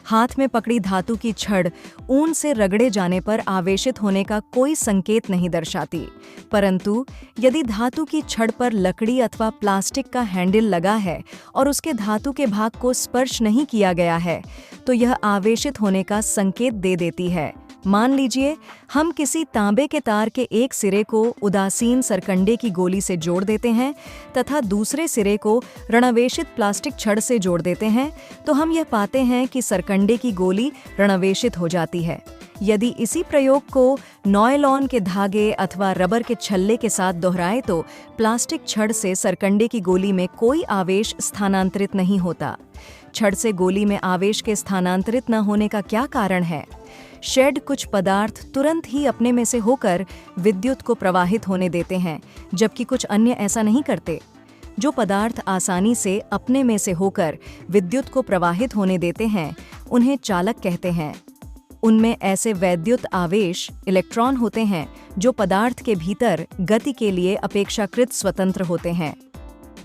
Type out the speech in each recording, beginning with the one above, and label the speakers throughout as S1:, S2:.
S1: हाथ में पकड़ी धातु की छड़ ऊन से रगड़े जाने पर आवेशित होने का कोई संकेत नहीं दर्शाती। परंतु यदि धातु की छड़ पर लकड़ी अथवा प्लास्टिक का हैंडल लगा है और उसके धातु के भाग को स्पर्श नहीं किया गया है, तो यह आवेशित होने का संकेत दे देती है। मान लीजिए हम किसी तांबे के तार के एक सिरे को उदासीन सरकंडे की गोली से जोड़ देते हैं तथा दूसरे सिरे को ऋणावेशित प्लास्टिक छड़ से जोड़ देते हैं, तो हम यह पाते हैं कि सरकंडे की गोली ऋणावेशित हो जाती है। यदि इसी प्रयोग को नॉयलॉन के धागे अथवा रबर के छल्ले के साथ दोहराएं तो प्लास्टिक छड़ से सरकंडे की गोली में कोई आवेश स्थानांतरित नहीं होता। छड़ से गोली में आवेश के स्थानांतरित न होने का क्या कारण है? शेड कुछ पदार्थ तुरंत ही अपने में से होकर विद्युत को प्रवाहित होने देते हैं, जबकि कुछ अन्य ऐसा नहीं करते। जो पदार्थ आसानी से अपने में से होकर विद्युत को प्रवाहित होने देते हैं, उन्हें चालक कहते हैं। उनमें ऐसे वैद्युत आवेश इलेक्ट्रॉन होते हैं जो पदार्थ के भीतर गति के लिए अपेक्षाकृत स्वतंत्र होते हैं।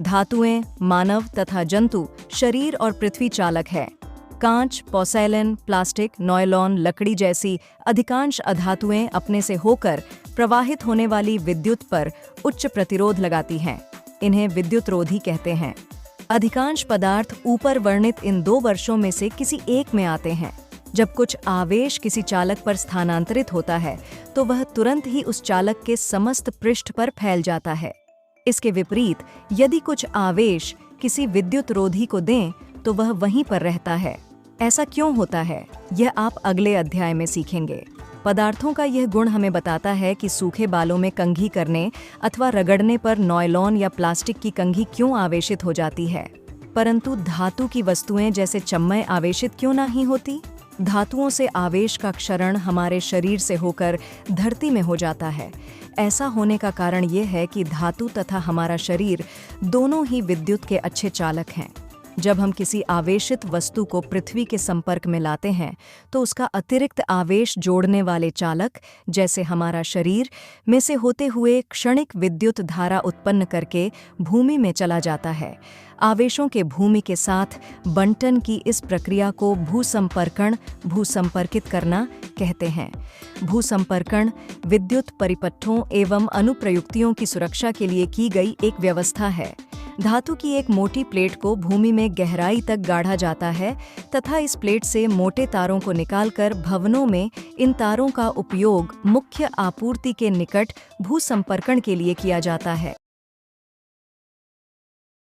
S1: धातुएं, मानव तथा जंतु, शरीर और पृथ्वी चालक है। कांच, पोर्सेलेन, प्लास्टिक, नॉयलॉन, लकड़ी जैसी अधिकांश अधातुएं अपने से होकर प्रवाहित होने वाली विद्युत पर उच्च प्रतिरोध लगाती हैं। इन्हें विद्युतरोधी कहते हैं। अधिकांश पदार्थ ऊपर वर्णित इन 2 वर्षों में से किसी एक में आते हैं। जब कुछ आवेश किसी चालक पर स्थानांतरित होता है, तो वह तुरंत ही उस चालक के समस्त पृष्ठ पर फैल जाता है। इसके विपरीत यदि कुछ आवेश किसी विद्युतरोधी को दें, तो वह वहीं पर रहता है। ऐसा क्यों होता है, यह आप अगले अध्याय में सीखेंगे। पदार्थों का यह गुण हमें बताता है कि सूखे बालों में कंघी करने अथवा रगड़ने पर नॉयलॉन या प्लास्टिक की कंघी क्यों आवेशित हो जाती है, परंतु धातु की वस्तुएं जैसे चम्मच आवेशित क्यों नहीं होती? धातुओं से आवेश का क्षरण हमारे शरीर से होकर धरती में हो जाता है। ऐसा होने का कारण यह है कि धातु तथा हमारा शरीर दोनों ही विद्युत के अच्छे चालक हैं। जब हम किसी आवेशित वस्तु को पृथ्वी के संपर्क में लाते हैं, तो उसका अतिरिक्त आवेश जोड़ने वाले चालक, जैसे हमारा शरीर, में से होते हुए क्षणिक विद्युत धारा उत्पन्न करके भूमि में चला जाता है। आवेशों के भूमि के साथ बंटन की इस प्रक्रिया को भूसंपर्कित करना कहते हैं। भूसंपर्कण विद्युत परिपथों एवं अनुप्रयुक्तियों की सुरक्षा के लिए की गई एक व्यवस्था है। धातु की एक मोटी प्लेट को भूमि में गहराई तक गाढ़ा जाता है तथा इस प्लेट से मोटे तारों को निकालकर भवनों में इन तारों का उपयोग मुख्य आपूर्ति के निकट भूसंपर्कण के लिए किया जाता है।